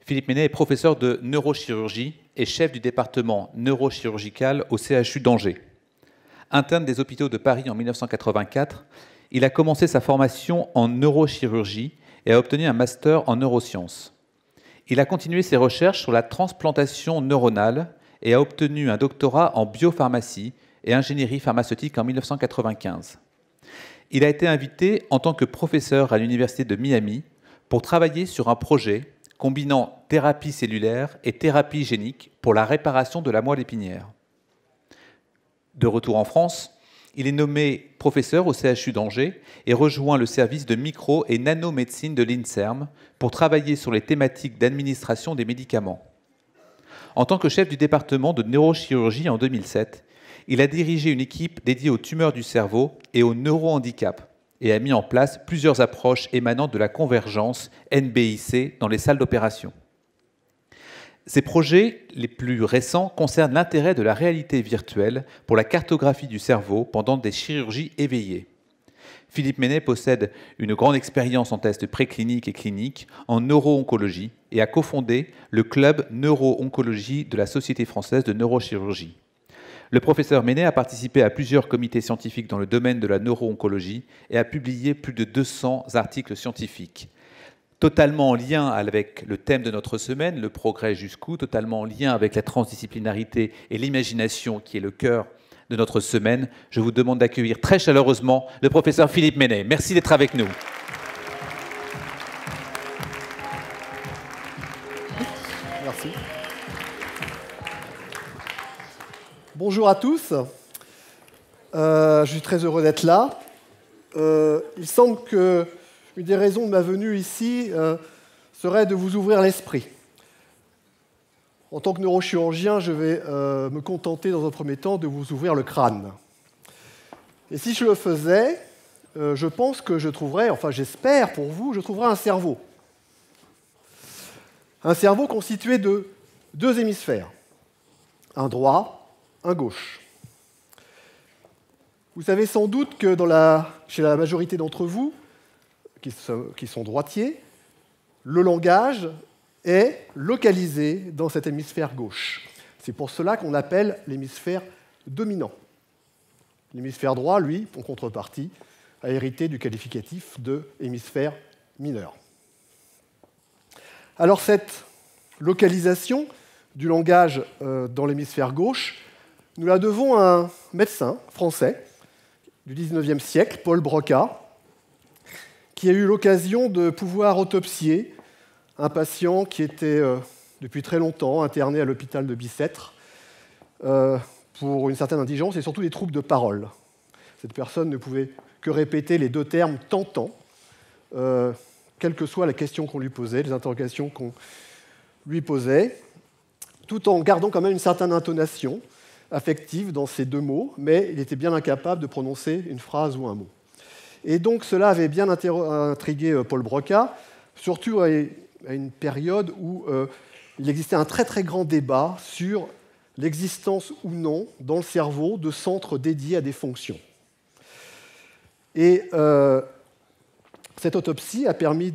Philippe Menet est professeur de neurochirurgie et chef du département neurochirurgical au CHU d'Angers. Interne des hôpitaux de Paris en 1984, il a commencé sa formation en neurochirurgie et a obtenu un master en neurosciences. Il a continué ses recherches sur la transplantation neuronale et a obtenu un doctorat en biopharmacie et ingénierie pharmaceutique en 1995. Il a été invité en tant que professeur à l'Université de Miami pour travailler sur un projet combinant thérapie cellulaire et thérapie génique pour la réparation de la moelle épinière. De retour en France, il est nommé professeur au CHU d'Angers et rejoint le service de micro- et nanomédecine de l'INSERM pour travailler sur les thématiques d'administration des médicaments. En tant que chef du département de neurochirurgie en 2007, il a dirigé une équipe dédiée aux tumeurs du cerveau et au neurohandicap et a mis en place plusieurs approches émanant de la convergence NBIC dans les salles d'opération. Ces projets les plus récents concernent l'intérêt de la réalité virtuelle pour la cartographie du cerveau pendant des chirurgies éveillées. Philippe Menet possède une grande expérience en tests précliniques et cliniques en neuro-oncologie et a cofondé le club neuro-oncologie de la Société française de neurochirurgie. Le professeur Menet a participé à plusieurs comités scientifiques dans le domaine de la neuro-oncologie et a publié plus de 200 articles scientifiques. Totalement en lien avec le thème de notre semaine, le progrès jusqu'où, totalement en lien avec la transdisciplinarité et l'imagination qui est le cœur de notre semaine, je vous demande d'accueillir très chaleureusement le professeur Philippe Menet. Merci d'être avec nous. Merci. Bonjour à tous. Je suis très heureux d'être là. Il semble que une des raisons de ma venue ici serait de vous ouvrir l'esprit. En tant que neurochirurgien, je vais me contenter dans un premier temps de vous ouvrir le crâne. Et si je le faisais, je pense que je trouverais, enfin j'espère pour vous, je trouverais un cerveau. Un cerveau constitué de deux hémisphères, un droit, un gauche. Vous savez sans doute que chez la majorité d'entre vous, qui sont droitiers, le langage est localisé dans cet hémisphère gauche. C'est pour cela qu'on l'appelle l'hémisphère dominant. L'hémisphère droit, lui, en contrepartie, a hérité du qualificatif de hémisphère mineur. Alors cette localisation du langage dans l'hémisphère gauche, nous la devons à un médecin français du XIXe siècle, Paul Broca, qui a eu l'occasion de pouvoir autopsier un patient qui était depuis très longtemps interné à l'hôpital de Bicêtre pour une certaine indigence et surtout des troubles de parole. Cette personne ne pouvait que répéter les deux termes « tentant », quelle que soit la question qu'on lui posait, les interrogations qu'on lui posait, tout en gardant quand même une certaine intonation affective dans ces deux mots, mais il était bien incapable de prononcer une phrase ou un mot. Et donc cela avait bien intrigué Paul Broca, surtout à une période où il existait un très très grand débat sur l'existence ou non dans le cerveau de centres dédiés à des fonctions. Et cette autopsie a permis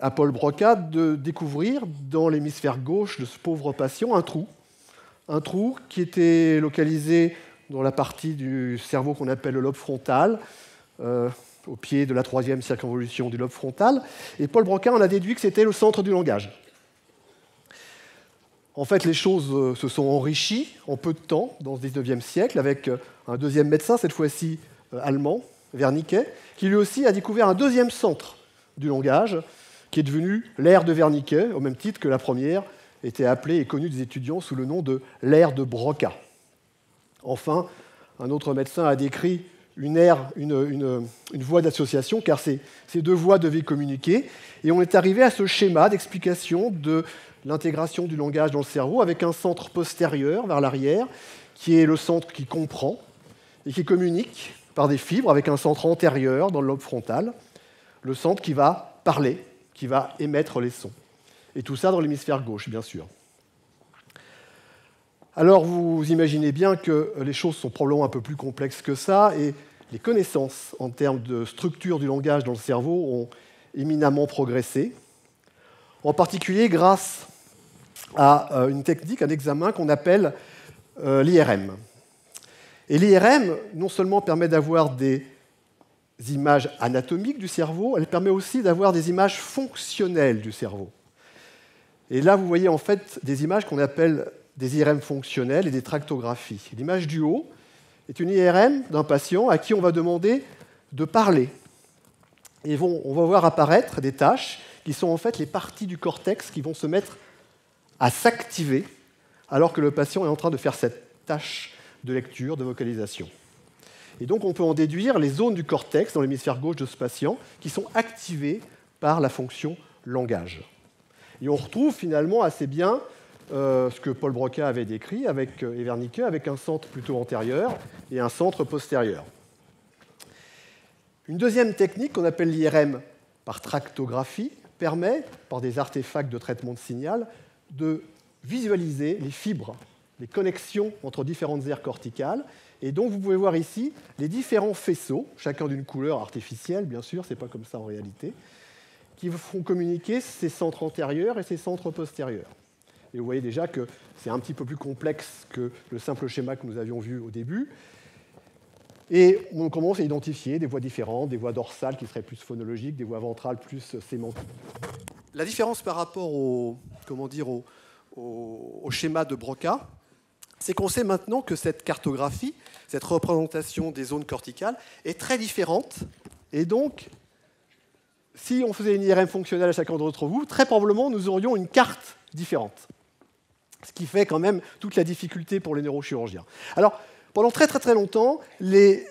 à Paul Broca de découvrir dans l'hémisphère gauche de ce pauvre patient un trou qui était localisé dans la partie du cerveau qu'on appelle le lobe frontal, au pied de la troisième circonvolution du lobe frontal, et Paul Broca en a déduit que c'était le centre du langage. En fait, les choses se sont enrichies en peu de temps, dans ce XIXe siècle, avec un deuxième médecin, cette fois-ci allemand, Wernicke, qui lui aussi a découvert un deuxième centre du langage, qui est devenu l'aire de Wernicke, au même titre que la première était appelée et connue des étudiants sous le nom de l'aire de Broca. Enfin, un autre médecin a décrit une voie d'association, car ces deux voies devaient communiquer, et on est arrivé à ce schéma d'explication de l'intégration du langage dans le cerveau, avec un centre postérieur vers l'arrière, qui est le centre qui comprend et qui communique par des fibres, avec un centre antérieur dans le lobe frontal, le centre qui va parler, qui va émettre les sons. Et tout ça dans l'hémisphère gauche, bien sûr. Alors vous imaginez bien que les choses sont probablement un peu plus complexes que ça, et les connaissances en termes de structure du langage dans le cerveau ont éminemment progressé. en particulier grâce à une technique, un examen qu'on appelle l'IRM. Et l'IRM, non seulement permet d'avoir des images anatomiques du cerveau, elle permet aussi d'avoir des images fonctionnelles du cerveau. Et là, vous voyez en fait des images qu'on appelle des IRM fonctionnelles et des tractographies. L'image du haut est une IRM d'un patient à qui on va demander de parler. Et on va voir apparaître des tâches qui sont en fait les parties du cortex qui vont se mettre à s'activer alors que le patient est en train de faire cette tâche de lecture, de vocalisation. Et donc on peut en déduire les zones du cortex dans l'hémisphère gauche de ce patient qui sont activées par la fonction langage. Et on retrouve finalement assez bien ce que Paul Broca avait décrit et Wernicke, avec un centre plutôt antérieur et un centre postérieur. Une deuxième technique qu'on appelle l'IRM par tractographie permet, par des artefacts de traitement de signal, de visualiser les fibres, les connexions entre différentes aires corticales. Et donc vous pouvez voir ici les différents faisceaux, chacun d'une couleur artificielle, bien sûr, ce n'est pas comme ça en réalité, qui font communiquer ces centres antérieurs et ces centres postérieurs. Et vous voyez déjà que c'est un petit peu plus complexe que le simple schéma que nous avions vu au début. Et on commence à identifier des voies différentes, des voies dorsales qui seraient plus phonologiques, des voies ventrales plus sémantiques. La différence par rapport au schéma de Broca, c'est qu'on sait maintenant que cette cartographie, cette représentation des zones corticales, est très différente. Et donc, si on faisait une IRM fonctionnelle à chacun d'entre vous, très probablement, nous aurions une carte différente. Ce qui fait quand même toute la difficulté pour les neurochirurgiens. Alors, pendant très très très longtemps, les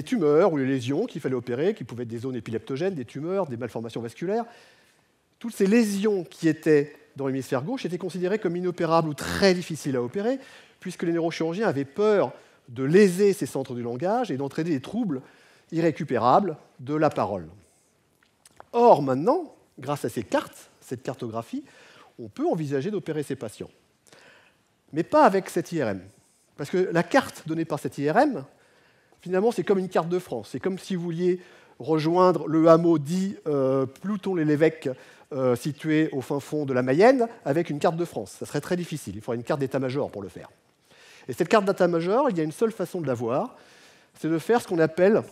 tumeurs ou les lésions qu'il fallait opérer, qui pouvaient être des zones épileptogènes, des tumeurs, des malformations vasculaires, toutes ces lésions qui étaient dans l'hémisphère gauche étaient considérées comme inopérables ou très difficiles à opérer, puisque les neurochirurgiens avaient peur de léser ces centres du langage et d'entraîner des troubles irrécupérables de la parole. Or, maintenant, grâce à ces cartes, cette cartographie, on peut envisager d'opérer ces patients. Mais pas avec cette IRM. Parce que la carte donnée par cette IRM, finalement, c'est comme une carte de France. C'est comme si vous vouliez rejoindre le hameau dit Plouton-les-Lévêques, situé au fin fond de la Mayenne, avec une carte de France. Ça serait très difficile. Il faudrait une carte d'état-major pour le faire. Et cette carte d'état-major, il y a une seule façon de l'avoir, c'est de faire ce qu'on appelle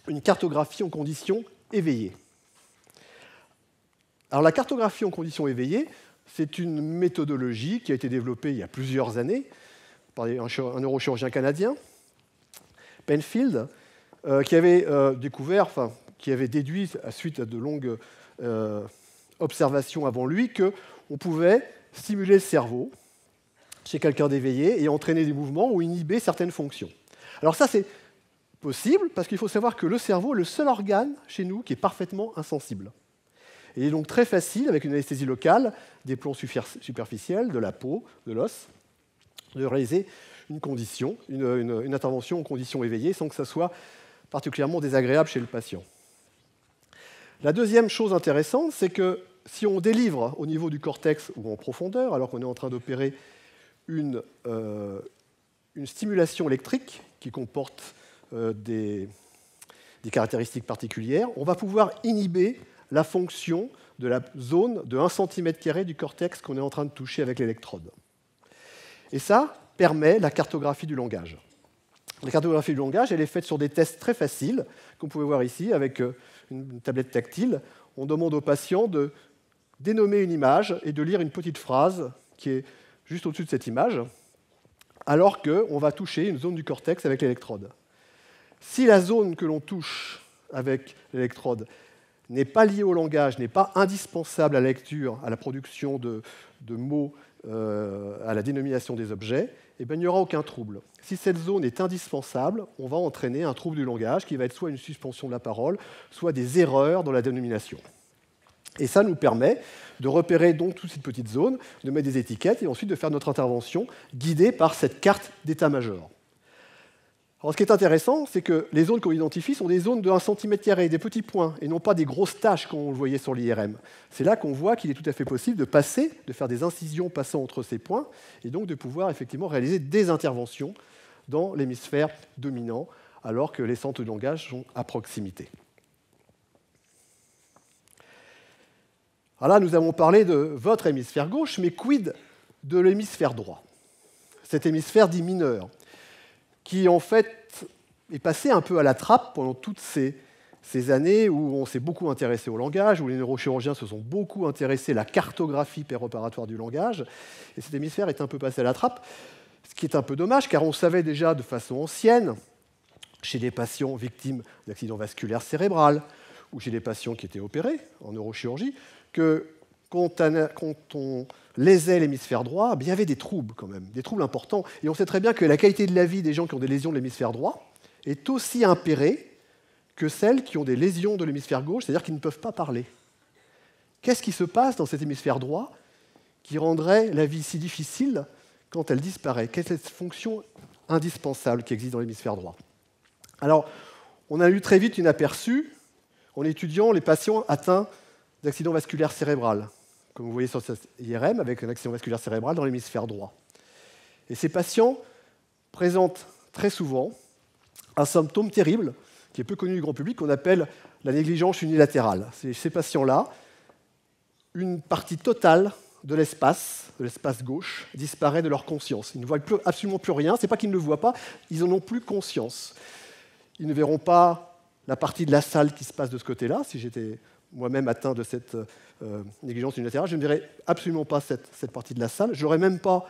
une cartographie en conditions éveillées. Alors la cartographie en conditions éveillées, c'est une méthodologie qui a été développée il y a plusieurs années par un neurochirurgien canadien, Penfield, qui avait qui avait déduit, suite à de longues observations avant lui, qu'on pouvait stimuler le cerveau chez quelqu'un d'éveillé et entraîner des mouvements ou inhiber certaines fonctions. Alors ça, c'est possible parce qu'il faut savoir que le cerveau est le seul organe chez nous qui est parfaitement insensible. Il est donc très facile, avec une anesthésie locale, des plans superficiels, de la peau, de l'os, de réaliser une intervention en conditions éveillées sans que ça soit particulièrement désagréable chez le patient. La deuxième chose intéressante, c'est que si on délivre au niveau du cortex ou en profondeur, alors qu'on est en train d'opérer une stimulation électrique qui comporte des caractéristiques particulières, on va pouvoir inhiber la fonction de la zone de 1 cm² du cortex qu'on est en train de toucher avec l'électrode. Et ça permet la cartographie du langage. La cartographie du langage, elle est faite sur des tests très faciles, qu'on pouvez voir ici avec une tablette tactile. On demande au patient de dénommer une image et de lire une petite phrase qui est juste au-dessus de cette image, alors qu'on va toucher une zone du cortex avec l'électrode. Si la zone que l'on touche avec l'électrode n'est pas liée au langage, n'est pas indispensable à la lecture, à la production de mots, à la dénomination des objets, eh bien, il n'y aura aucun trouble. Si cette zone est indispensable, on va entraîner un trouble du langage qui va être soit une suspension de la parole, soit des erreurs dans la dénomination. Et ça nous permet de repérer donc toutes ces petites zones, de mettre des étiquettes et ensuite de faire notre intervention guidée par cette carte d'état-major. Alors, ce qui est intéressant, c'est que les zones qu'on identifie sont des zones de 1 cm², des petits points, et non pas des grosses taches comme on le voyait sur l'IRM. C'est là qu'on voit qu'il est tout à fait possible de faire des incisions passant entre ces points, et donc de pouvoir effectivement réaliser des interventions dans l'hémisphère dominant, alors que les centres de langage sont à proximité. Alors là, nous avons parlé de votre hémisphère gauche, mais quid de l'hémisphère droit? Cet hémisphère dit mineur, qui en fait est passé un peu à la trappe pendant toutes ces années où on s'est beaucoup intéressé au langage, où les neurochirurgiens se sont beaucoup intéressés à la cartographie préopératoire du langage, et cet hémisphère est un peu passé à la trappe, ce qui est un peu dommage, car on savait déjà de façon ancienne, chez des patients victimes d'accidents vasculaires cérébrales, ou chez des patients qui étaient opérés en neurochirurgie, que quand on lésait l'hémisphère droit, il y avait des troubles quand même, des troubles importants. Et on sait très bien que la qualité de la vie des gens qui ont des lésions de l'hémisphère droit est aussi impérée que celles qui ont des lésions de l'hémisphère gauche, c'est-à-dire qu'ils ne peuvent pas parler. Qu'est-ce qui se passe dans cet hémisphère droit qui rendrait la vie si difficile quand elle disparaît? Quelle est cette fonction indispensable qui existe dans l'hémisphère droit? Alors, on a eu très vite une aperçu en étudiant les patients atteints d'accident vasculaire cérébral, comme vous voyez sur cette IRM, avec un accident vasculaire cérébral dans l'hémisphère droit. Et ces patients présentent très souvent un symptôme terrible, qui est peu connu du grand public, qu'on appelle la négligence unilatérale. Ces patients-là, une partie totale de l'espace gauche, disparaît de leur conscience. Ils ne voient absolument plus rien. Ce n'est pas qu'ils ne le voient pas, ils n'en ont plus conscience. Ils ne verront pas la partie de la salle qui se passe de ce côté-là. Si j'étais moi-même atteint de cette négligence unilatérale, je ne verrais absolument pas cette partie de la salle. Je n'aurais même pas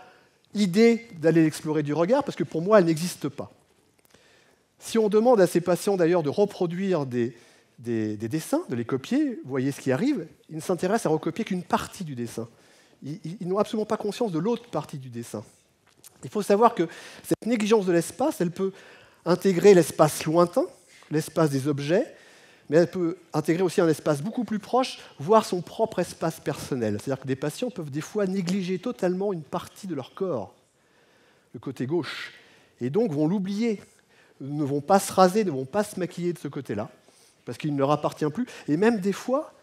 idée d'aller l'explorer du regard, parce que pour moi, elle n'existe pas. Si on demande à ces patients d'ailleurs de reproduire des dessins, de les copier, vous voyez ce qui arrive, ils ne s'intéressent à recopier qu'une partie du dessin. Ils n'ont absolument pas conscience de l'autre partie du dessin. Il faut savoir que cette négligence de l'espace, elle peut intégrer l'espace lointain, l'espace des objets, mais elle peut intégrer aussi un espace beaucoup plus proche, voire son propre espace personnel. C'est-à-dire que des patients peuvent des fois négliger totalement une partie de leur corps, le côté gauche, et donc vont l'oublier, ne vont pas se raser, ne vont pas se maquiller de ce côté-là, parce qu'il ne leur appartient plus. Et même des fois,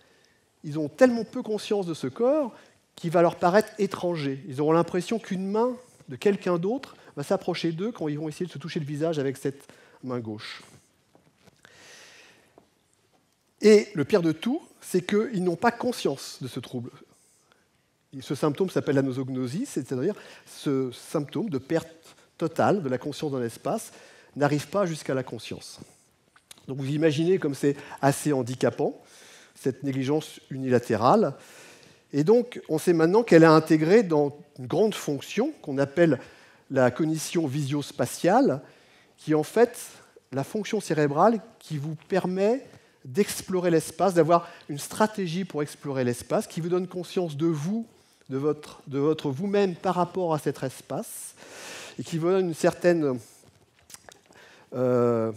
ils ont tellement peu conscience de ce corps qu'il va leur paraître étranger. Ils auront l'impression qu'une main de quelqu'un d'autre va s'approcher d'eux quand ils vont essayer de se toucher le visage avec cette main gauche. Et le pire de tout, c'est qu'ils n'ont pas conscience de ce trouble. Ce symptôme s'appelle la nosognosie, c'est-à-dire ce symptôme de perte totale de la conscience dans l'espace n'arrive pas jusqu'à la conscience. Donc vous imaginez comme c'est assez handicapant, cette négligence unilatérale. Et donc on sait maintenant qu'elle est intégrée dans une grande fonction qu'on appelle la cognition visio-spatiale, qui est en fait la fonction cérébrale qui vous permet d'explorer l'espace, d'avoir une stratégie pour explorer l'espace, qui vous donne conscience de vous, de votre vous-même par rapport à cet espace, et qui vous donne une certaine... un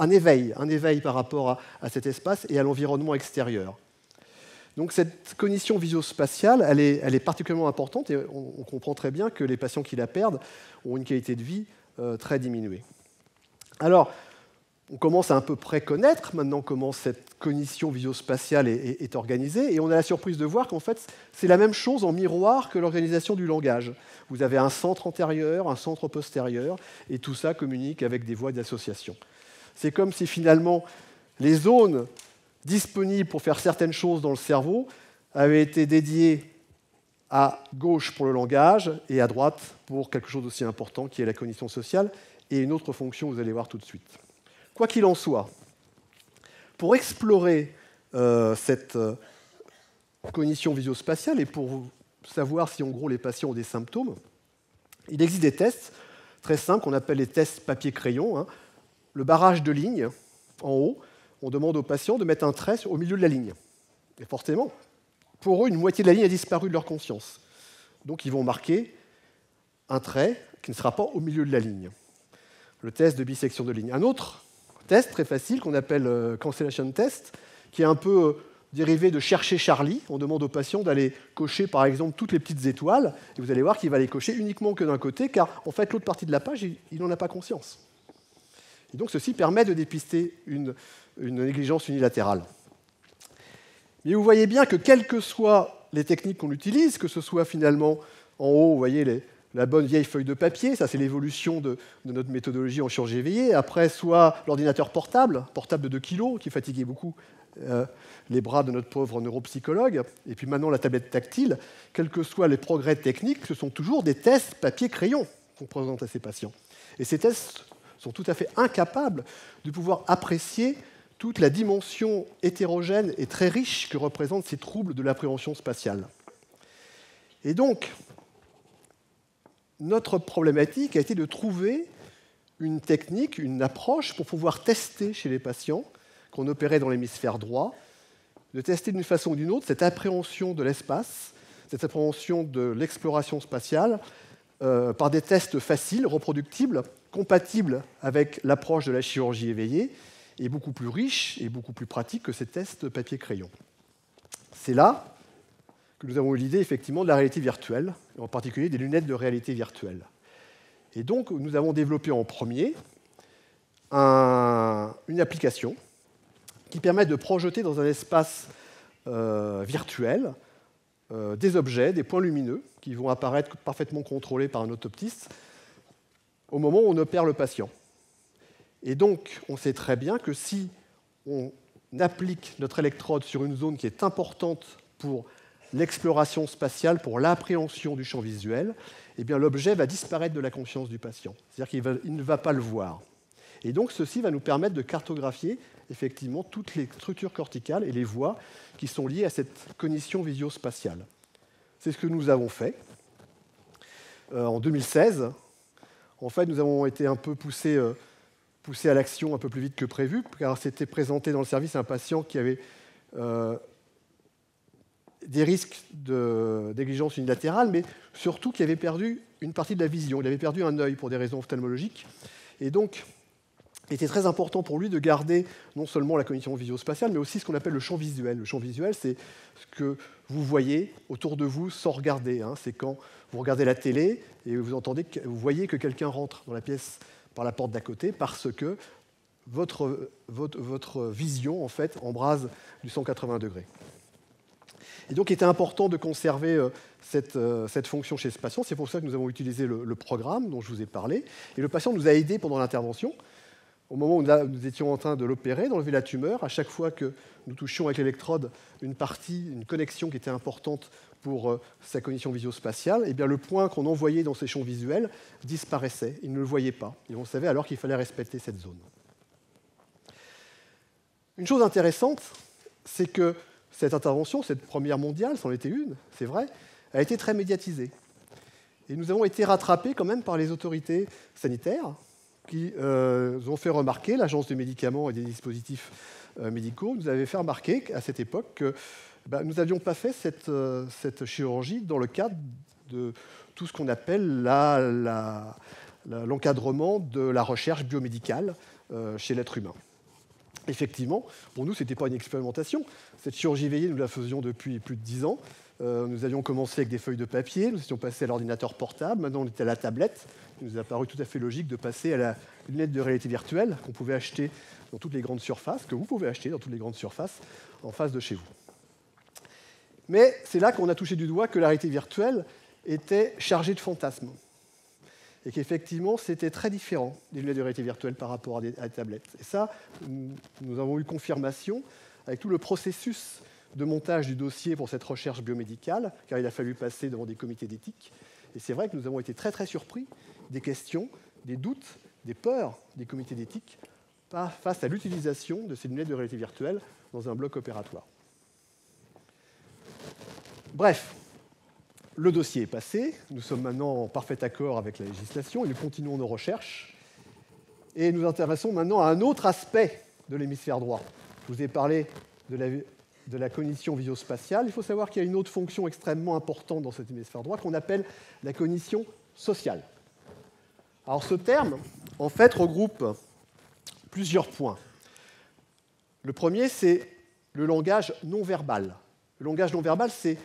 éveil par rapport à cet espace et à l'environnement extérieur. Donc cette cognition visio-spatiale, elle est particulièrement importante et on comprend très bien que les patients qui la perdent ont une qualité de vie très diminuée. Alors, on commence à un peu près connaître maintenant comment cette cognition visio-spatiale est organisée, et on a la surprise de voir qu'en fait, c'est la même chose en miroir que l'organisation du langage. Vous avez un centre antérieur, un centre postérieur, et tout ça communique avec des voies d'association. C'est comme si finalement les zones disponibles pour faire certaines choses dans le cerveau avaient été dédiées à gauche pour le langage et à droite pour quelque chose d'aussi important qui est la cognition sociale, et une autre fonction, vous allez voir tout de suite. Quoi qu'il en soit, pour explorer cette cognition visio-spatiale et pour savoir si en gros les patients ont des symptômes, il existe des tests très simples qu'on appelle les tests papier-crayon. Le barrage de ligne, en haut, on demande aux patients de mettre un trait au milieu de la ligne. Et forcément, pour eux, une moitié de la ligne a disparu de leur conscience. Donc ils vont marquer un trait qui ne sera pas au milieu de la ligne. Le test de bisection de ligne. Un autre test très facile qu'on appelle cancellation test, qui est un peu dérivé de chercher Charlie. On demande aux patients d'aller cocher par exemple toutes les petites étoiles, et vous allez voir qu'il va les cocher uniquement que d'un côté, car en fait l'autre partie de la page, il n'en a pas conscience. Et donc ceci permet de dépister une négligence unilatérale. Mais vous voyez bien que quelles que soient les techniques qu'on utilise, que ce soit finalement en haut, vous voyez la bonne vieille feuille de papier, ça c'est l'évolution de notre méthodologie en chirurgie éveillée. Après, soit l'ordinateur portable de 2 kg, qui fatiguait beaucoup les bras de notre pauvre neuropsychologue, et puis maintenant la tablette tactile, quels que soient les progrès techniques, ce sont toujours des tests papier-crayon qu'on présente à ces patients. Et ces tests sont tout à fait incapables de pouvoir apprécier toute la dimension hétérogène et très riche que représentent ces troubles de l'appréhension spatiale. Et donc, notre problématique a été de trouver une technique, une approche pour pouvoir tester chez les patients qu'on opérait dans l'hémisphère droit, de tester d'une façon ou d'une autre cette appréhension de l'espace, cette appréhension de l'exploration spatiale, par des tests faciles, reproductibles, compatibles avec l'approche de la chirurgie éveillée, et beaucoup plus riches et beaucoup plus pratiques que ces tests papier-crayon. C'est là que nous avons eu l'idée effectivement de la réalité virtuelle, et en particulier des lunettes de réalité virtuelle. Et donc, nous avons développé en premier une application qui permet de projeter dans un espace virtuel des objets, des points lumineux, qui vont apparaître parfaitement contrôlés par un optiste au moment où on opère le patient. Et donc, on sait très bien que si on applique notre électrode sur une zone qui est importante pour l'exploration spatiale, pour l'appréhension du champ visuel, eh bien, l'objet va disparaître de la conscience du patient. C'est-à-dire qu'il ne va pas le voir. Et donc, ceci va nous permettre de cartographier effectivement toutes les structures corticales et les voies qui sont liées à cette cognition visio-spatiale. C'est ce que nous avons fait. En 2016, en fait, nous avons été un peu poussés à l'action un peu plus vite que prévu, car s'était présenté dans le service un patient qui avait des risques de négligence unilatérale, mais surtout qui avait perdu une partie de la vision. Il avait perdu un œil pour des raisons ophtalmologiques. Et donc, il était très important pour lui de garder non seulement la cognition visio-spatiale, mais aussi ce qu'on appelle le champ visuel. Le champ visuel, c'est ce que vous voyez autour de vous sans regarder. C'est quand vous regardez la télé et vous voyez que quelqu'un rentre dans la pièce par la porte d'à côté parce que votre vision, en fait, embrase du 180 degrés. Et donc, il était important de conserver cette fonction chez ce patient. C'est pour ça que nous avons utilisé le programme dont je vous ai parlé. Et le patient nous a aidés pendant l'intervention. Au moment où nous étions en train de l'opérer, d'enlever la tumeur, à chaque fois que nous touchions avec l'électrode une connexion qui était importante pour sa cognition visio-spatiale, eh bien, le point qu'on envoyait dans ces champs visuels disparaissait. Il ne le voyait pas. Et on savait alors qu'il fallait respecter cette zone. Une chose intéressante, c'est que cette intervention, cette première mondiale, c'en était une, c'est vrai, a été très médiatisée. Et nous avons été rattrapés quand même par les autorités sanitaires qui ont fait remarquer, l'Agence des médicaments et des dispositifs médicaux nous avait fait remarquer à cette époque que nous n'avions pas fait cette chirurgie dans le cadre de tout ce qu'on appelle l'encadrement de la recherche biomédicale chez l'être humain. Effectivement, pour nous, ce n'était pas une expérimentation. Cette chirurgie éveillée, nous la faisions depuis plus de 10 ans. Nous avions commencé avec des feuilles de papier, nous étions passés à l'ordinateur portable, maintenant on était à la tablette. Il nous a paru tout à fait logique de passer à la lunette de réalité virtuelle qu'on pouvait acheter dans toutes les grandes surfaces, que vous pouvez acheter dans toutes les grandes surfaces en face de chez vous. Mais c'est là qu'on a touché du doigt que la réalité virtuelle était chargée de fantasmes. Et qu'effectivement, c'était très différent des lunettes de réalité virtuelle par rapport à des tablettes. Et ça, nous avons eu confirmation avec tout le processus de montage du dossier pour cette recherche biomédicale, car il a fallu passer devant des comités d'éthique. Et c'est vrai que nous avons été très, très surpris des questions, des doutes, des peurs des comités d'éthique face à l'utilisation de ces lunettes de réalité virtuelle dans un bloc opératoire. Bref, le dossier est passé, nous sommes maintenant en parfait accord avec la législation et nous continuons nos recherches. Et nous nous intéressons maintenant à un autre aspect de l'hémisphère droit. Je vous ai parlé de la cognition visio-spatiale. Il faut savoir qu'il y a une autre fonction extrêmement importante dans cet hémisphère droit qu'on appelle la cognition sociale. Alors ce terme, en fait, regroupe plusieurs points. Le premier, c'est le langage non verbal. Le langage non verbal, c'est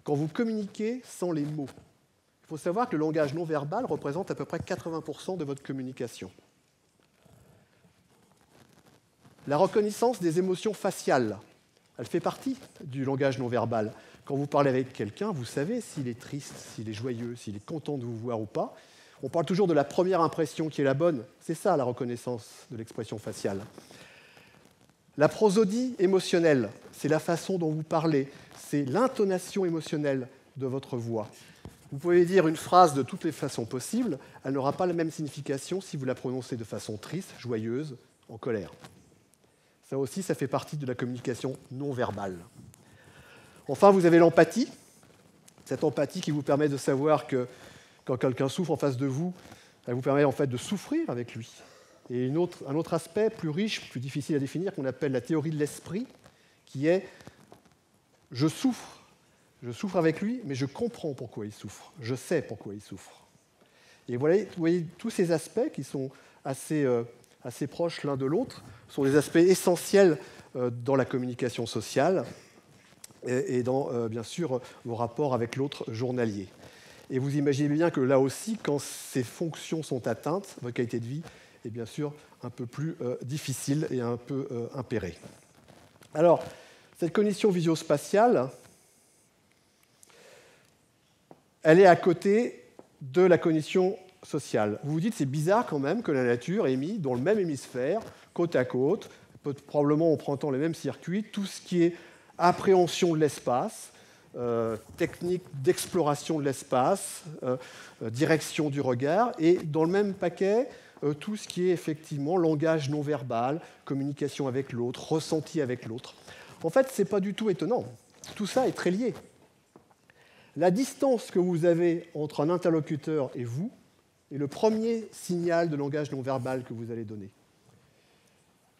quand vous communiquez sans les mots. Il faut savoir que le langage non verbal représente à peu près 80% de votre communication. La reconnaissance des émotions faciales, elle fait partie du langage non verbal. Quand vous parlez avec quelqu'un, vous savez s'il est triste, s'il est joyeux, s'il est content de vous voir ou pas. On parle toujours de la première impression qui est la bonne. C'est ça la reconnaissance de l'expression faciale. La prosodie émotionnelle, c'est la façon dont vous parlez, c'est l'intonation émotionnelle de votre voix. Vous pouvez dire une phrase de toutes les façons possibles, elle n'aura pas la même signification si vous la prononcez de façon triste, joyeuse, en colère. Ça aussi, ça fait partie de la communication non verbale. Enfin, vous avez l'empathie, cette empathie qui vous permet de savoir que quand quelqu'un souffre en face de vous, elle vous permet en fait de souffrir avec lui. Et un autre aspect plus riche, plus difficile à définir, qu'on appelle la théorie de l'esprit, qui est « je souffre avec lui, mais je comprends pourquoi il souffre, je sais pourquoi il souffre ». Et vous voyez, tous ces aspects qui sont assez proches l'un de l'autre sont des aspects essentiels dans la communication sociale et dans, bien sûr, vos rapports avec l'autre journalier. Et vous imaginez bien que là aussi, quand ces fonctions sont atteintes, votre qualité de vie est bien sûr un peu plus difficile et un peu impérée. Alors, cette cognition visio-spatiale, elle est à côté de la cognition sociale. Vous vous dites, c'est bizarre quand même que la nature ait mis dans le même hémisphère, côte à côte, probablement en prenant les mêmes circuits, tout ce qui est appréhension de l'espace, technique d'exploration de l'espace, direction du regard, et dans le même paquet, tout ce qui est effectivement langage non verbal, communication avec l'autre, ressenti avec l'autre. En fait, ce n'est pas du tout étonnant. Tout ça est très lié. La distance que vous avez entre un interlocuteur et vous est le premier signal de langage non verbal que vous allez donner.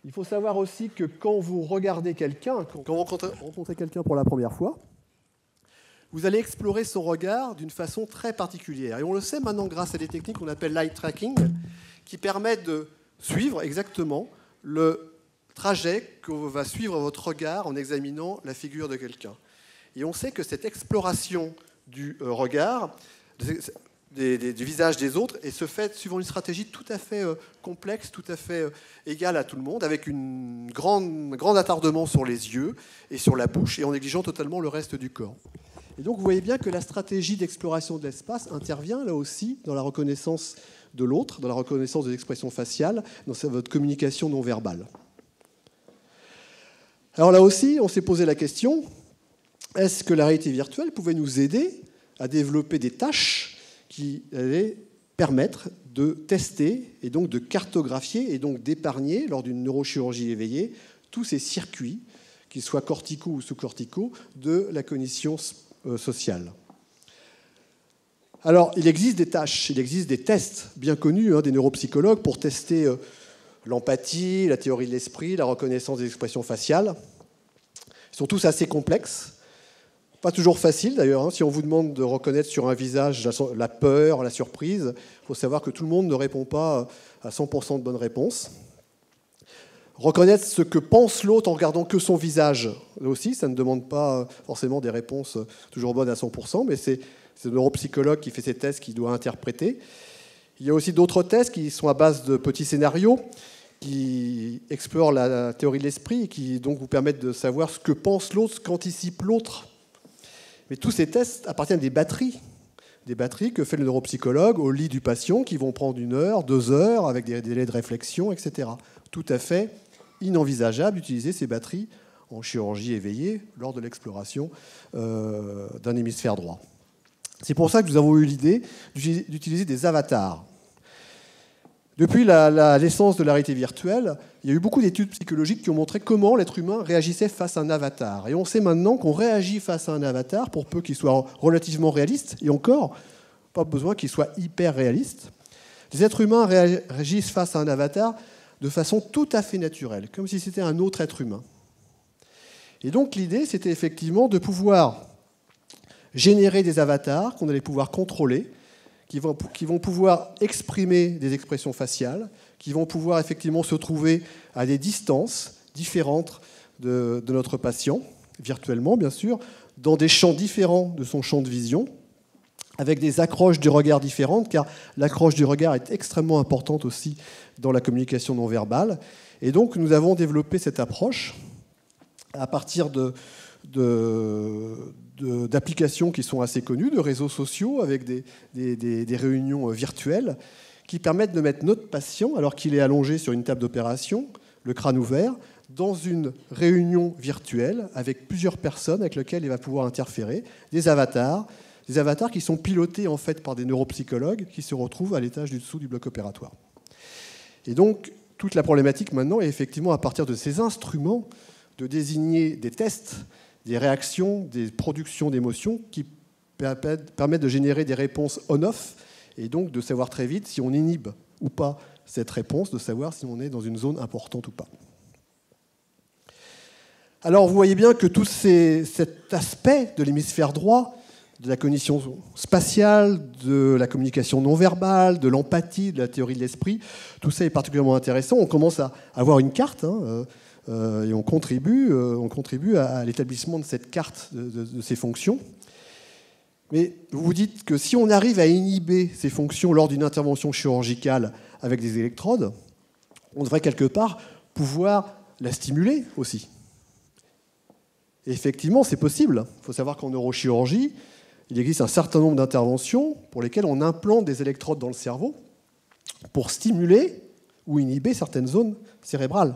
Il faut savoir aussi que quand vous regardez quelqu'un, quand vous rencontrez quelqu'un pour la première fois, vous allez explorer son regard d'une façon très particulière. Et on le sait maintenant grâce à des techniques qu'on appelle l'eye tracking, qui permettent de suivre exactement le trajet que va suivre votre regard en examinant la figure de quelqu'un. Et on sait que cette exploration du regard, du visage des autres, et se fait suivant une stratégie tout à fait complexe, tout à fait égale à tout le monde, avec un grand attardement sur les yeux et sur la bouche, et en négligeant totalement le reste du corps. Et donc vous voyez bien que la stratégie d'exploration de l'espace intervient là aussi dans la reconnaissance de l'autre, dans la reconnaissance de l'expression faciale, dans votre communication non verbale. Alors là aussi, on s'est posé la question, est-ce que la réalité virtuelle pouvait nous aider à développer des tâches qui allaient permettre de tester et donc de cartographier et donc d'épargner, lors d'une neurochirurgie éveillée, tous ces circuits, qu'ils soient corticaux ou sous-corticaux, de la cognition sociale. Alors, il existe des tâches, il existe des tests bien connus des neuropsychologues pour tester l'empathie, la théorie de l'esprit, la reconnaissance des expressions faciales. Ils sont tous assez complexes. Pas toujours facile d'ailleurs. Si on vous demande de reconnaître sur un visage la peur, la surprise, il faut savoir que tout le monde ne répond pas à 100% de bonnes réponses. Reconnaître ce que pense l'autre en regardant que son visage, là aussi, ça ne demande pas forcément des réponses toujours bonnes à 100%, mais c'est le neuropsychologue qui fait ces tests qui doit interpréter. Il y a aussi d'autres tests qui sont à base de petits scénarios, qui explorent la théorie de l'esprit et qui donc vous permettent de savoir ce que pense l'autre, ce qu'anticipe l'autre. Mais tous ces tests appartiennent à des batteries que fait le neuropsychologue au lit du patient, qui vont prendre 1 heure, 2 heures, avec des délais de réflexion, etc. Tout à fait inenvisageable d'utiliser ces batteries en chirurgie éveillée lors de l'exploration d'un hémisphère droit. C'est pour ça que nous avons eu l'idée d'utiliser des avatars. Depuis la naissance de la réalité virtuelle, il y a eu beaucoup d'études psychologiques qui ont montré comment l'être humain réagissait face à un avatar. Et on sait maintenant qu'on réagit face à un avatar, pour peu qu'il soit relativement réaliste, et encore, pas besoin qu'il soit hyper réaliste. Les êtres humains réagissent face à un avatar de façon tout à fait naturelle, comme si c'était un autre être humain. Et donc l'idée, c'était effectivement de pouvoir générer des avatars qu'on allait pouvoir contrôler, qui vont pouvoir exprimer des expressions faciales, qui vont pouvoir effectivement se trouver à des distances différentes de notre patient, virtuellement bien sûr, dans des champs différents de son champ de vision, avec des accroches du regard différentes, car l'accroche du regard est extrêmement importante aussi dans la communication non verbale. Et donc nous avons développé cette approche à partir d'applications qui sont assez connues, de réseaux sociaux avec des réunions virtuelles qui permettent de mettre notre patient, alors qu'il est allongé sur une table d'opération, le crâne ouvert, dans une réunion virtuelle avec plusieurs personnes avec lesquelles il va pouvoir interférer, des avatars qui sont pilotés en fait par des neuropsychologues qui se retrouvent à l'étage du dessous du bloc opératoire. Et donc, toute la problématique maintenant est effectivement à partir de ces instruments de désigner des tests, des réactions, des productions d'émotions qui permettent de générer des réponses on-off et donc de savoir très vite si on inhibe ou pas cette réponse, de savoir si on est dans une zone importante ou pas. Alors vous voyez bien que tout cet aspect de l'hémisphère droit, de la cognition spatiale, de la communication non verbale, de l'empathie, de la théorie de l'esprit, tout ça est particulièrement intéressant. On commence à avoir une carte et on contribue à l'établissement de cette carte de ces fonctions. Mais vous vous dites que si on arrive à inhiber ces fonctions lors d'une intervention chirurgicale avec des électrodes, on devrait quelque part pouvoir la stimuler aussi. Et effectivement, c'est possible. Il faut savoir qu'en neurochirurgie, il existe un certain nombre d'interventions pour lesquelles on implante des électrodes dans le cerveau pour stimuler ou inhiber certaines zones cérébrales.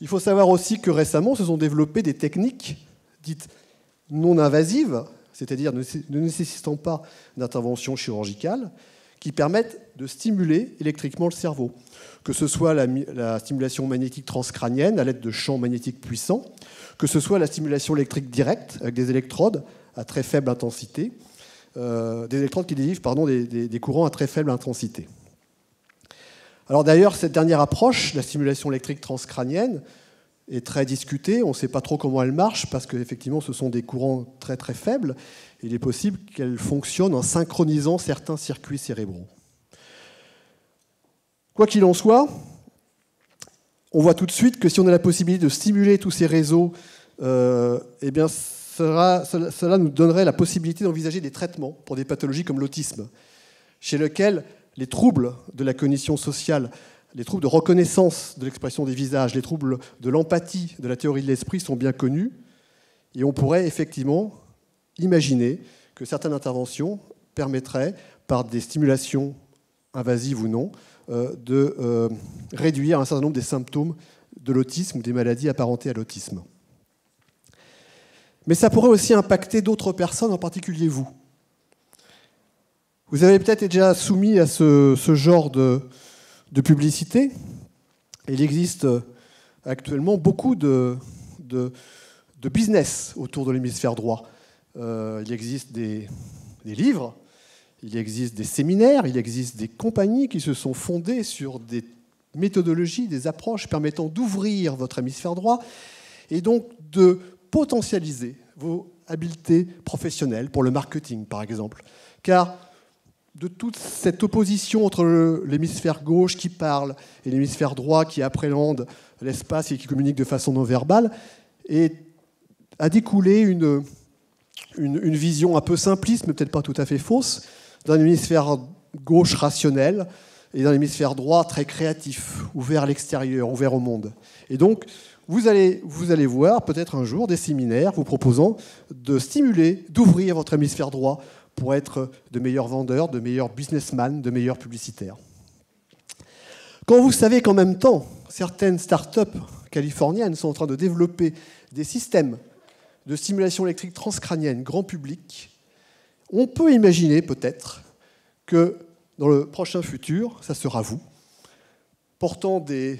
Il faut savoir aussi que récemment se sont développées des techniques dites non invasives, c'est-à-dire ne nécessitant pas d'intervention chirurgicale, qui permettent de stimuler électriquement le cerveau, que ce soit la stimulation magnétique transcrânienne à l'aide de champs magnétiques puissants, que ce soit la stimulation électrique directe avec des électrodes à très faible intensité, des électrodes qui délivrent des courants à très faible intensité. Alors d'ailleurs, cette dernière approche, la stimulation électrique transcrânienne, est très discutée. On ne sait pas trop comment elle marche parce qu'effectivement, ce sont des courants très très faibles. Il est possible qu'elle fonctionne en synchronisant certains circuits cérébraux. Quoi qu'il en soit, on voit tout de suite que si on a la possibilité de stimuler tous ces réseaux, eh bien, cela nous donnerait la possibilité d'envisager des traitements pour des pathologies comme l'autisme, chez lesquels les troubles de la cognition sociale, les troubles de reconnaissance de l'expression des visages, les troubles de l'empathie, de la théorie de l'esprit sont bien connus. Et on pourrait effectivement imaginer que certaines interventions permettraient, par des stimulations invasives ou non, de réduire un certain nombre des symptômes de l'autisme ou des maladies apparentées à l'autisme. Mais ça pourrait aussi impacter d'autres personnes, en particulier vous. Vous avez peut-être déjà soumis à ce genre de publicité. Il existe actuellement beaucoup de business autour de l'hémisphère droit. Il existe des livres, il existe des séminaires, il existe des compagnies qui se sont fondées sur des méthodologies, des approches permettant d'ouvrir votre hémisphère droit et donc de potentialiser vos habiletés professionnelles pour le marketing, par exemple. Car de toute cette opposition entre l'hémisphère gauche qui parle et l'hémisphère droit qui appréhende l'espace et qui communique de façon non verbale, a découlé une vision un peu simpliste, mais peut-être pas tout à fait fausse, d'un hémisphère gauche rationnel et d'un hémisphère droit très créatif, ouvert à l'extérieur, ouvert au monde. Et donc, vous allez voir peut-être un jour des séminaires vous proposant de stimuler, d'ouvrir votre hémisphère droit pour être de meilleurs vendeurs, de meilleurs businessmen, de meilleurs publicitaires. Quand vous savez qu'en même temps, certaines start-up californiennes sont en train de développer des systèmes de stimulation électrique transcrânienne grand public, on peut imaginer peut-être que dans le prochain futur, ça sera vous, portant des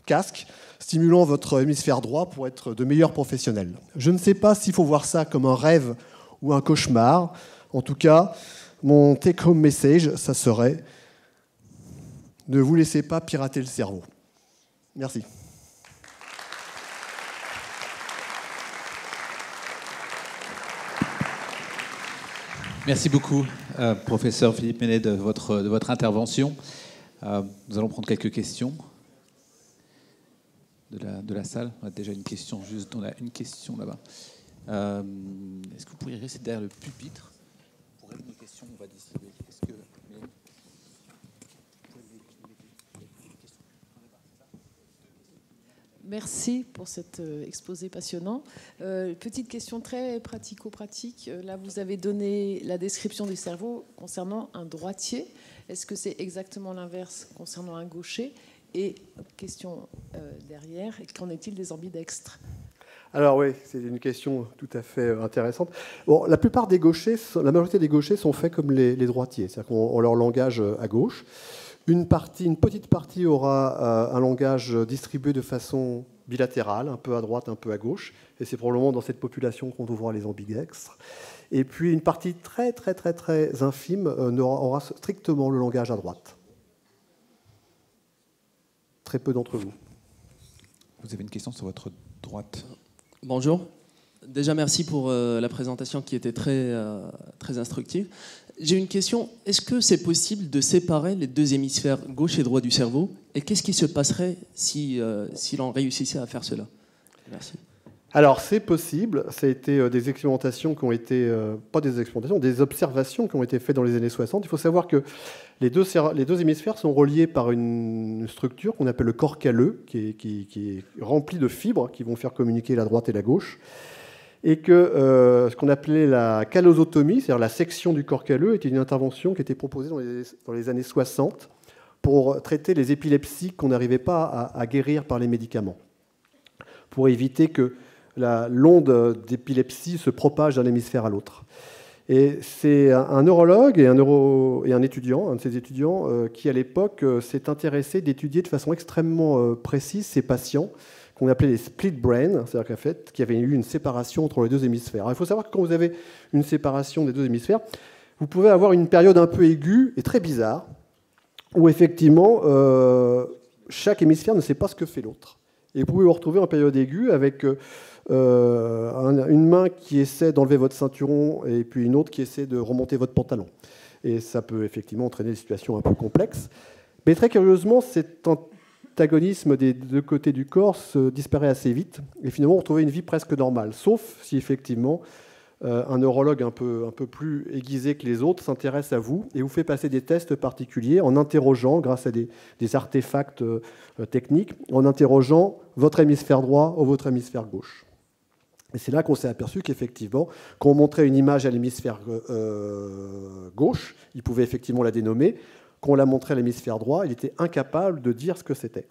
casques, stimulant votre hémisphère droit pour être de meilleurs professionnels. Je ne sais pas s'il faut voir ça comme un rêve ou un cauchemar. En tout cas, mon take-home message, ça serait « Ne vous laissez pas pirater le cerveau ». Merci. Merci beaucoup, professeur Philippe Menet, de votre intervention. Nous allons prendre quelques questions de la salle. On a déjà une question, on a une question là-bas. Est-ce que vous pourriez rester derrière le pupitre? Pour répondre aux questions, on va décider. Merci pour cet exposé passionnant. Petite question très pratico-pratique. Là, vous avez donné la description du cerveau concernant un droitier. Est-ce que c'est exactement l'inverse concernant un gaucher? Et question derrière, qu'en est-il des ambidextres? Alors oui, c'est une question tout à fait intéressante. Bon, la plupart des gauchers, la majorité des gauchers sont faits comme les droitiers, c'est-à-dire qu'on leur langage à gauche. Une petite partie aura un langage distribué de façon bilatérale, un peu à droite, un peu à gauche, et c'est probablement dans cette population qu'on trouvera les ambidextres. Et puis une partie très très très très infime aura strictement le langage à droite. Très peu d'entre vous. Vous avez une question sur votre droite. Bonjour. Déjà, merci pour la présentation qui était très, très instructive. J'ai une question. Est-ce que c'est possible de séparer les deux hémisphères gauche et droit du cerveau? Et qu'est-ce qui se passerait si l'on réussissait à faire cela? Merci. Alors, c'est possible. Ça a été des expérimentations qui ont été... pas des expérimentations, des observations qui ont été faites dans les années 60. Il faut savoir que les deux hémisphères sont reliés par une structure qu'on appelle le corps calleux, qui est rempli de fibres qui vont faire communiquer la droite et la gauche. Et que ce qu'on appelait la callosotomie, c'est-à-dire la section du corps calleux, était une intervention qui était proposée dans les années 60 pour traiter les épilepsies qu'on n'arrivait pas à guérir par les médicaments, pour éviter que l'onde d'épilepsie se propage d'un hémisphère à l'autre. Et c'est un neurologue et un étudiant, un de ses étudiants, qui à l'époque s'est intéressé d'étudier de façon extrêmement précise ces patients qu'on appelait les split brain, c'est-à-dire qu'en fait, qu'il y avait eu une séparation entre les deux hémisphères. Alors, il faut savoir que quand vous avez une séparation des deux hémisphères, vous pouvez avoir une période un peu aiguë et très bizarre, où effectivement, chaque hémisphère ne sait pas ce que fait l'autre. Et vous pouvez vous retrouver en période aiguë avec une main qui essaie d'enlever votre ceinturon et puis une autre qui essaie de remonter votre pantalon. Et ça peut effectivement entraîner des situations un peu complexes. Mais très curieusement, cet antagonisme des deux côtés du corps se disparaît assez vite. Et finalement, on retrouvait une vie presque normale. Sauf si effectivement, un neurologue un peu plus aiguisé que les autres s'intéresse à vous et vous fait passer des tests particuliers en interrogeant, grâce à des artefacts techniques, en interrogeant votre hémisphère droit ou votre hémisphère gauche. Et c'est là qu'on s'est aperçu qu'effectivement, quand on montrait une image à l'hémisphère gauche, il pouvait effectivement la dénommer. Quand on la montrait à l'hémisphère droit, il était incapable de dire ce que c'était,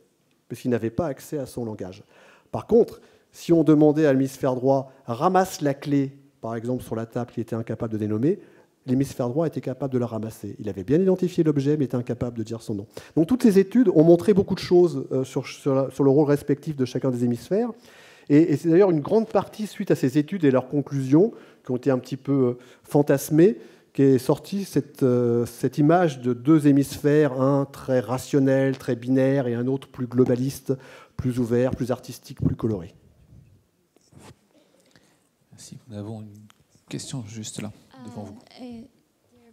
parce qu'il n'avait pas accès à son langage. Par contre, si on demandait à l'hémisphère droit « ramasse la clé », par exemple sur la table qu'il était incapable de dénommer, l'hémisphère droit était capable de la ramasser. Il avait bien identifié l'objet, mais était incapable de dire son nom. Donc toutes ces études ont montré beaucoup de choses sur le rôle respectif de chacun des hémisphères. Et c'est d'ailleurs une grande partie, suite à ces études et leurs conclusions, qui ont été un petit peu fantasmées, qu'est sortie cette image de deux hémisphères, un très rationnel, très binaire, et un autre plus globaliste, plus ouvert, plus artistique, plus coloré. Merci. Nous avons une question juste là, devant vous. Dear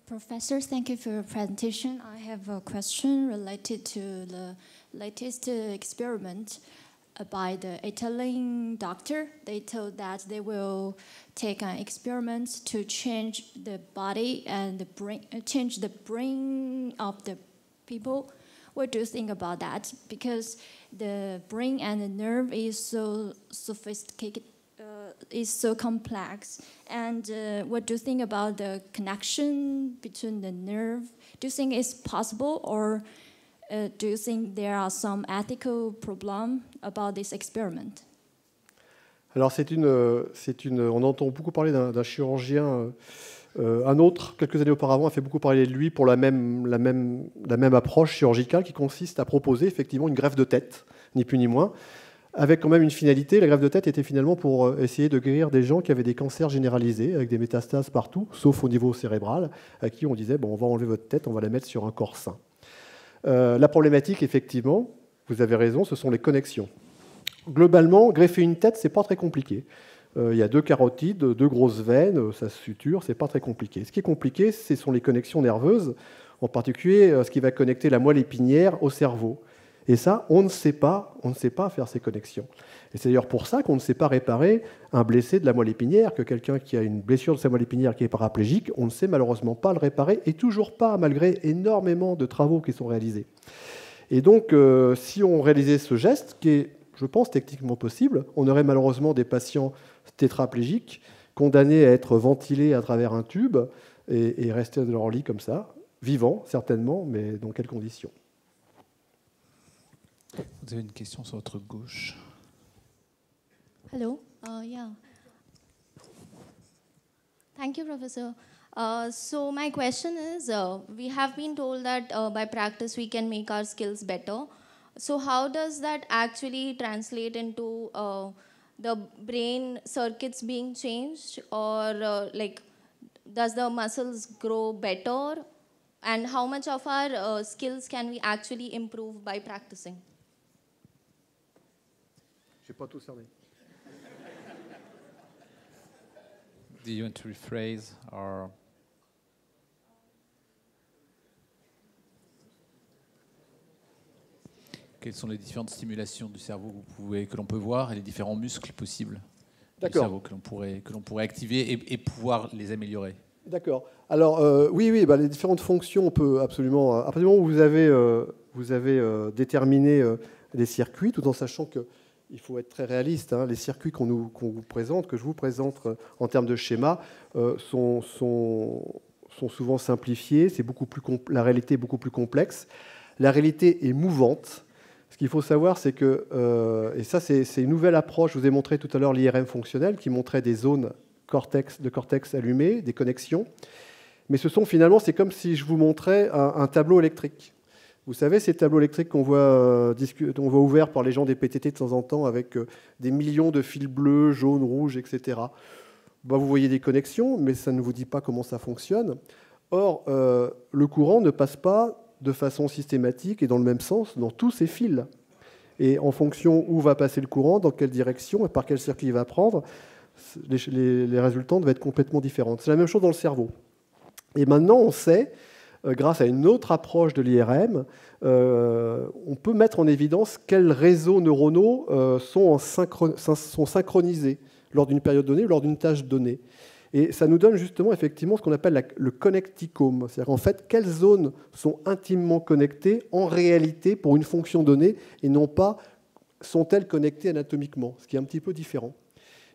Professor, thank you for your presentation. I have a question related to the latest experiment by the Italian doctor. They told that they will take an experiment to change the body and the brain, change the brain of the people. What do you think about that? Because the brain and the nerve is so sophisticated, is so complex. And what do you think about the connection between the nerve? Do you think it's possible, or do you think there are some ethical problems about this experiment? Alors on entend beaucoup parler d'un chirurgien. Un autre, quelques années auparavant, a fait beaucoup parler de lui pour la même approche chirurgicale qui consiste à proposer effectivement une greffe de tête, ni plus ni moins, avec quand même une finalité. La greffe de tête était finalement pour essayer de guérir des gens qui avaient des cancers généralisés, avec des métastases partout, sauf au niveau cérébral, à qui on disait bon, on va enlever votre tête, on va la mettre sur un corps sain. La problématique, effectivement, vous avez raison, ce sont les connexions. Globalement, greffer une tête, c'est pas très compliqué. Il y a deux carotides, deux grosses veines, ça se suture, c'est pas très compliqué. Ce qui est compliqué, ce sont les connexions nerveuses, en particulier ce qui va connecter la moelle épinière au cerveau. Et ça, on ne sait pas faire ces connexions. Et c'est d'ailleurs pour ça qu'on ne sait pas réparer un blessé de la moelle épinière, que quelqu'un qui a une blessure de sa moelle épinière qui est paraplégique, on ne sait malheureusement pas le réparer, et toujours pas, malgré énormément de travaux qui sont réalisés. Et donc, si on réalisait ce geste, qui est, je pense, techniquement possible, on aurait malheureusement des patients tétraplégiques condamnés à être ventilés à travers un tube et rester dans leur lit comme ça, vivants certainement, mais dans quelles conditions? Vous avez une question sur votre gauche. Hello. Yeah. Thank you, Professor. So my question is, we have been told that by practice we can make our skills better. So how does that actually translate into the brain circuits being changed, or like, does the muscles grow better? And how much of our skills can we actually improve by practicing? Je n'ai pas tout cerné. Do you want to rephrase or... Quelles sont les différentes stimulations du cerveau que l'on peut voir et les différents muscles possibles du cerveau que l'on pourrait activer et pouvoir les améliorer? D'accord. Alors oui, les différentes fonctions, on peut absolument. À partir du moment où vous avez déterminé les circuits, tout en sachant qu'il faut être très réaliste, hein, les circuits que je vous présente en termes de schéma, sont souvent simplifiés. La réalité est beaucoup plus complexe. La réalité est mouvante. Ce qu'il faut savoir, c'est que, et ça c'est une nouvelle approche, je vous ai montré tout à l'heure l'IRM fonctionnel, qui montrait des zones de cortex allumées, des connexions, mais c'est comme si je vous montrais un tableau électrique. Vous savez, ces tableaux électriques qu'on voit ouverts par les gens des PTT de temps en temps, avec des millions de fils bleus, jaunes, rouges, etc. Vous voyez des connexions, mais ça ne vous dit pas comment ça fonctionne. Or, le courant ne passe pas de façon systématique et dans le même sens dans tous ces fils. Et en fonction où va passer le courant, dans quelle direction et par quel circuit il va prendre, les résultats doivent être complètement différents. C'est la même chose dans le cerveau. Et maintenant, on sait, grâce à une autre approche de l'IRM, on peut mettre en évidence quels réseaux neuronaux sont synchronisés lors d'une période donnée ou lors d'une tâche donnée. Et ça nous donne justement effectivement ce qu'on appelle le connecticome. C'est-à-dire en fait quelles zones sont intimement connectées en réalité pour une fonction donnée et non pas sont-elles connectées anatomiquement, ce qui est un petit peu différent.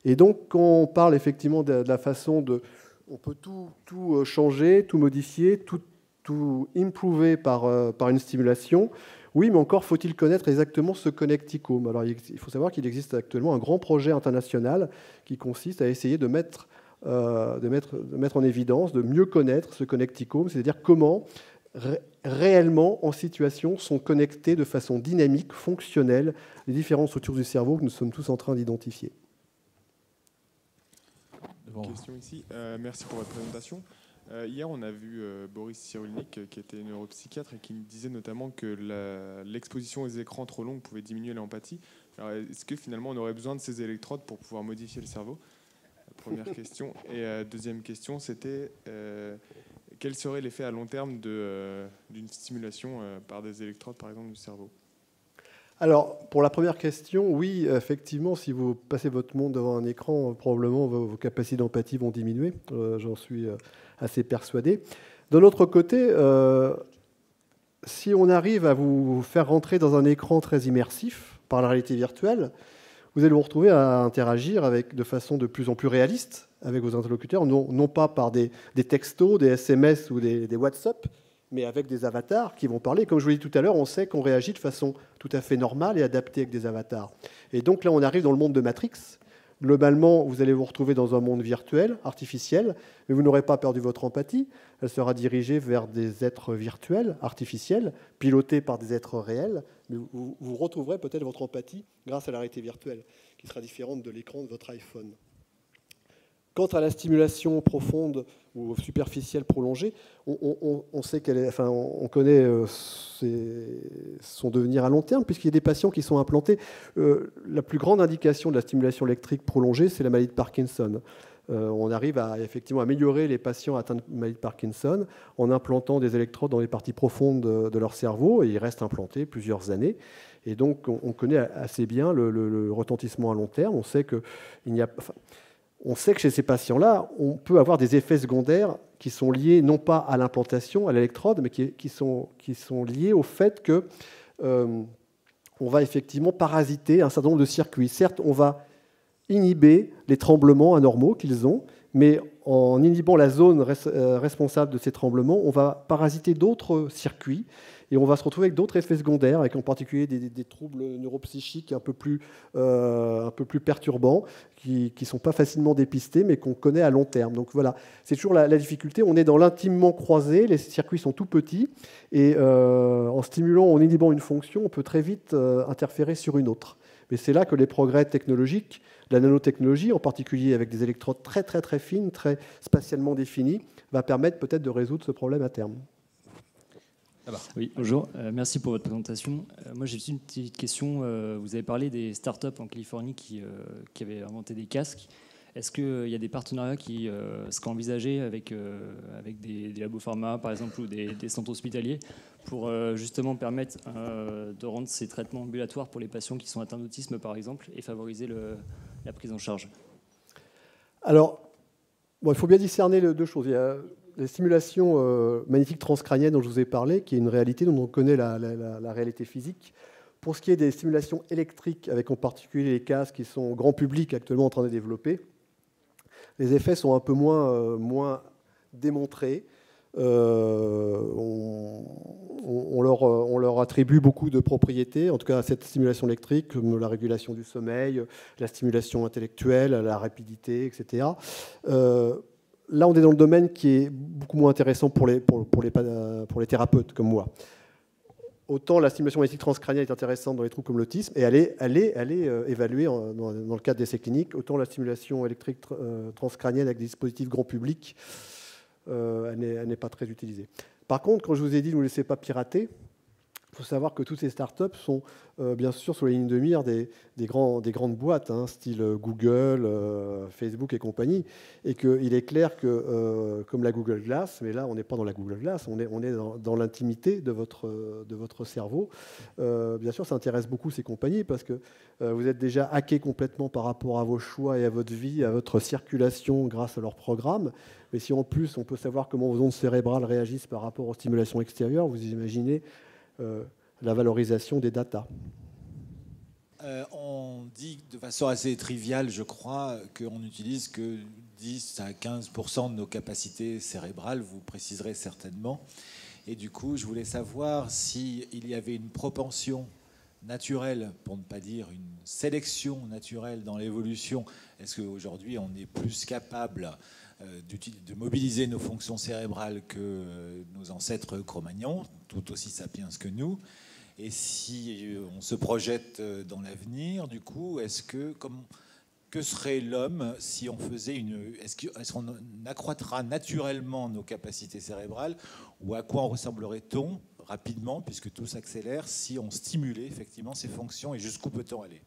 Et donc quand on parle effectivement de la façon de... On peut tout changer, tout modifier, tout improver par une stimulation. Oui, mais encore faut-il connaître exactement ce connecticome. Alors il faut savoir qu'il existe actuellement un grand projet international qui consiste à essayer de mettre en évidence, de mieux connaître ce connecticome, c'est-à-dire comment réellement en situation sont connectées de façon dynamique, fonctionnelle, les différentes structures du cerveau que nous sommes tous en train d'identifier. Question ici. Merci pour votre présentation. Hier, on a vu Boris Cyrulnik, qui était neuropsychiatre, et qui disait notamment que l'exposition aux écrans trop longs pouvait diminuer l'empathie. Alors, est-ce que finalement, on aurait besoin de ces électrodes pour pouvoir modifier le cerveau ? Première question. Et deuxième question, c'était quel serait l'effet à long terme d'une stimulation par des électrodes, par exemple, du cerveau ? Alors, pour la première question, oui, effectivement, si vous passez votre monde devant un écran, probablement vos capacités d'empathie vont diminuer. J'en suis assez persuadé. De l'autre côté, si on arrive à vous faire rentrer dans un écran très immersif par la réalité virtuelle, vous allez vous retrouver à interagir de façon de plus en plus réaliste avec vos interlocuteurs, non pas par des textos, des SMS ou des WhatsApp, mais avec des avatars qui vont parler. Comme je vous l'ai dit tout à l'heure, on sait qu'on réagit de façon tout à fait normale et adaptée avec des avatars. Et donc là, on arrive dans le monde de Matrix. Globalement, vous allez vous retrouver dans un monde virtuel, artificiel, mais vous n'aurez pas perdu votre empathie. Elle sera dirigée vers des êtres virtuels, artificiels, pilotés par des êtres réels, mais vous retrouverez peut-être votre empathie grâce à la réalité virtuelle, qui sera différente de l'écran de votre iPhone. Quant à la stimulation profonde ou superficielle prolongée, on sait on connaît son devenir à long terme, puisqu'il y a des patients qui sont implantés. La plus grande indication de la stimulation électrique prolongée, c'est la maladie de Parkinson. On arrive à effectivement améliorer les patients atteints de maladie de Parkinson en implantant des électrodes dans les parties profondes de leur cerveau, et ils restent implantés plusieurs années. Et donc, on connaît assez bien le retentissement à long terme. On sait que chez ces patients-là, on peut avoir des effets secondaires qui sont liés non pas à l'implantation, à l'électrode, mais qui sont liés au fait qu'on va effectivement parasiter un certain nombre de circuits. Certes, on va inhiber les tremblements anormaux qu'ils ont, mais en inhibant la zone responsable de ces tremblements, on va parasiter d'autres circuits et on va se retrouver avec d'autres effets secondaires, avec en particulier des troubles neuropsychiques un peu plus perturbants, qui ne sont pas facilement dépistés, mais qu'on connaît à long terme. Donc voilà, c'est toujours la difficulté. On est dans l'intimement croisé, les circuits sont tout petits, et en stimulant, en inhibant une fonction, on peut très vite interférer sur une autre. Mais c'est là que les progrès technologiques, la nanotechnologie, en particulier avec des électrodes très très très fines, très spatialement définies, va permettre peut-être de résoudre ce problème à terme. Oui, bonjour. Merci pour votre présentation. Moi, j'ai juste une petite question. Vous avez parlé des startups en Californie qui avaient inventé des casques. Est-ce qu'il y a des partenariats qui seraient envisagés avec des labos pharma, par exemple, ou des centres hospitaliers pour justement permettre de rendre ces traitements ambulatoires pour les patients qui sont atteints d'autisme, par exemple, et favoriser la prise en charge? Alors, il faut bien discerner deux choses. Il y a les stimulations magnétiques transcrâniennes dont je vous ai parlé, qui est une réalité dont on connaît la réalité physique. Pour ce qui est des stimulations électriques, avec en particulier les casques qui sont grand public actuellement en train de développer, les effets sont un peu moins démontrés. On leur attribue beaucoup de propriétés, en tout cas à cette stimulation électrique, comme la régulation du sommeil, la stimulation intellectuelle, la rapidité, etc. Là, on est dans le domaine qui est beaucoup moins intéressant pour les thérapeutes comme moi. Autant la stimulation magnétique transcrânienne est intéressante dans les troubles comme l'autisme, et elle est évaluée dans le cadre d'essais cliniques, autant la stimulation électrique transcrânienne avec des dispositifs grand public, elle n'est pas très utilisée. Par contre, quand je vous ai dit ne vous laissez pas pirater, il faut savoir que toutes ces startups sont bien sûr sur les lignes de mire des grandes boîtes, style Google, Facebook et compagnie, et qu'il est clair que, comme la Google Glass, mais là on n'est pas dans la Google Glass, on est dans l'intimité de votre cerveau. Bien sûr, ça intéresse beaucoup ces compagnies parce que vous êtes déjà hacké complètement par rapport à vos choix et à votre vie, à votre circulation grâce à leur programme. Mais si en plus on peut savoir comment vos ondes cérébrales réagissent par rapport aux stimulations extérieures, vous imaginez la valorisation des datas. On dit de façon assez triviale, je crois, qu'on n'utilise que 10 à 15% de nos capacités cérébrales, vous préciserez certainement. Et du coup, je voulais savoir s'il y avait une propension naturelle, pour ne pas dire une sélection naturelle dans l'évolution. Est-ce qu'aujourd'hui, on est plus capable de mobiliser nos fonctions cérébrales que nos ancêtres Cro-Magnons, tout aussi sapiens que nous? Et si on se projette dans l'avenir, du coup, que serait l'homme si on faisait est-ce qu'on accroîtra naturellement nos capacités cérébrales, ou à quoi ressemblerait-on rapidement, puisque tout s'accélère, si on stimulait effectivement ces fonctions, et jusqu'où peut-on aller?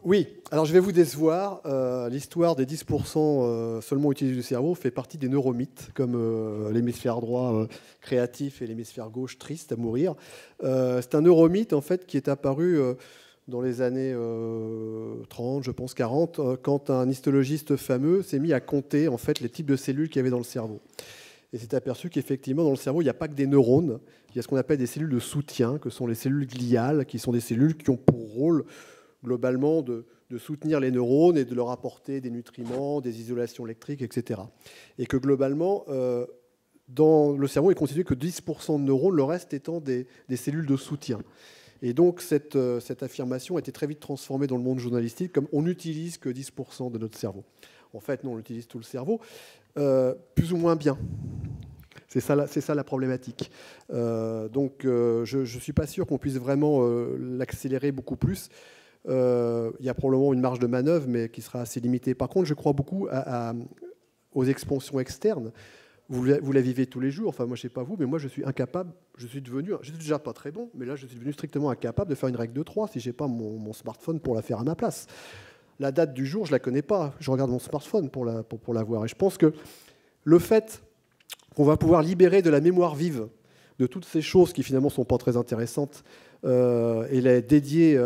Oui, alors je vais vous décevoir. L'histoire des 10% seulement utilisés du cerveau fait partie des neuromythes, comme l'hémisphère droit créatif et l'hémisphère gauche triste à mourir. C'est un neuromythe en fait qui est apparu dans les années 30, je pense 40, quand un histologiste fameux s'est mis à compter en fait les types de cellules qu'il y avait dans le cerveau. Et s'est aperçu qu'effectivement dans le cerveau il n'y a pas que des neurones, il y a ce qu'on appelle des cellules de soutien, que sont les cellules gliales, qui sont des cellules qui ont pour rôle globalement de soutenir les neurones et de leur apporter des nutriments, des isolations électriques, etc. Et que globalement, dans le cerveau, il est constitué que 10% de neurones, le reste étant des cellules de soutien. Et donc cette affirmation a été très vite transformée dans le monde journalistique comme on n'utilise que 10% de notre cerveau. En fait, non, on utilise tout le cerveau, plus ou moins bien. C'est ça la problématique. Donc je ne suis pas sûr qu'on puisse vraiment l'accélérer beaucoup plus. Il y a probablement une marge de manœuvre, mais qui sera assez limitée. Par contre, je crois beaucoup aux expansions externes. Vous la vivez tous les jours. Enfin, moi, je ne sais pas vous, mais moi, je suis incapable. J'étais déjà pas très bon, mais là, je suis devenu strictement incapable de faire une règle de 3 si je n'ai pas mon smartphone pour la faire à ma place. La date du jour, je ne la connais pas. Je regarde mon smartphone pour la voir. Et je pense que le fait qu'on va pouvoir libérer de la mémoire vive de toutes ces choses qui, finalement, ne sont pas très intéressantes, et dédier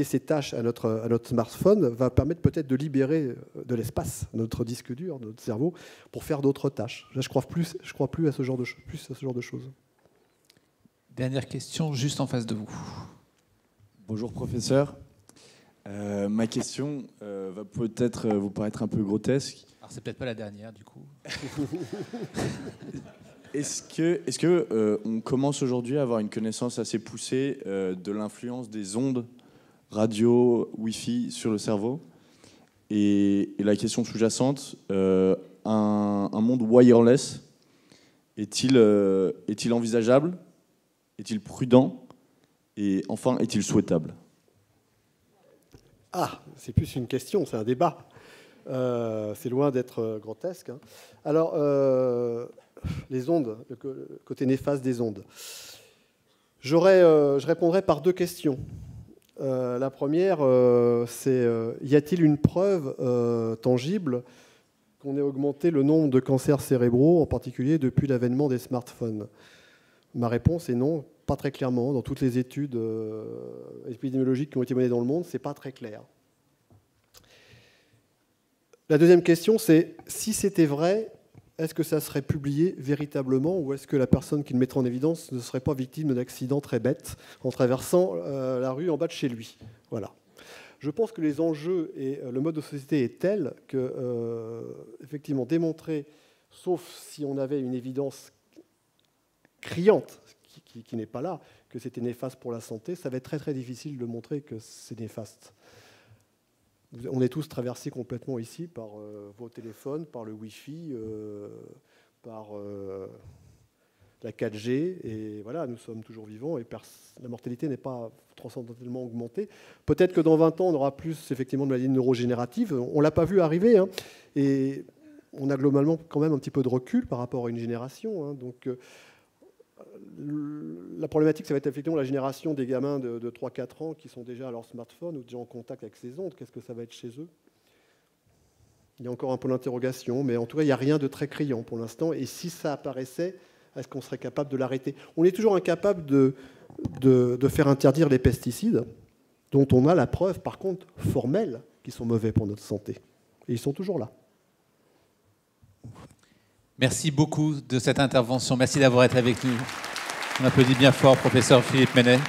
ces tâches à notre smartphone va permettre peut-être de libérer de l'espace notre disque dur, notre cerveau, pour faire d'autres tâches. Là, je crois plus à ce genre de choses. Dernière question, juste en face de vous. Bonjour professeur. Ma question va peut-être vous paraître un peu grotesque. Alors c'est peut-être pas la dernière du coup. Est-ce que on commence aujourd'hui à avoir une connaissance assez poussée de l'influence des ondes radio, Wi-Fi sur le cerveau? Et la question sous-jacente, un monde wireless est-il envisageable? Est-il prudent? Et enfin, est-il souhaitable? Ah, c'est plus une question, c'est un débat. C'est loin d'être grotesque. Hein. Alors, les ondes, le côté néfaste des ondes. Je répondrai par deux questions. La première, c'est y a-t-il une preuve tangible qu'on ait augmenté le nombre de cancers cérébraux, en particulier depuis l'avènement des smartphones? Ma réponse est non, pas très clairement. Dans toutes les études épidémiologiques qui ont été menées dans le monde, c'est pas très clair. La deuxième question, c'est si c'était vrai, est-ce que ça serait publié véritablement ou est-ce que la personne qui le mettrait en évidence ne serait pas victime d'un accident très bête en traversant la rue en bas de chez lui? Voilà. Je pense que les enjeux et le mode de société est tel que, effectivement, démontrer, sauf si on avait une évidence criante, qui n'est pas là, que c'était néfaste pour la santé, ça va être très très difficile de montrer que c'est néfaste. On est tous traversés complètement ici par vos téléphones, par le Wi-Fi, par la 4G, et voilà, nous sommes toujours vivants et la mortalité n'est pas transcendantellement augmentée. Peut-être que dans 20 ans, on aura plus effectivement de maladies neurodégénératives. On ne l'a pas vu arriver, hein, et on a globalement quand même un petit peu de recul par rapport à une génération. Hein, donc, la problématique, ça va être effectivement la génération des gamins de 3-4 ans qui sont déjà à leur smartphone ou déjà en contact avec ces ondes. Qu'est-ce que ça va être chez eux? Il y a encore un peu d'interrogation, mais en tout cas, il n'y a rien de très criant pour l'instant. Et si ça apparaissait, est-ce qu'on serait capable de l'arrêter? On est toujours incapable de faire interdire les pesticides, dont on a la preuve, par contre, formelle, qu'ils sont mauvais pour notre santé. Et ils sont toujours là. Merci beaucoup de cette intervention. Merci d'avoir été avec nous. On applaudit bien fort, professeur Philippe Menet.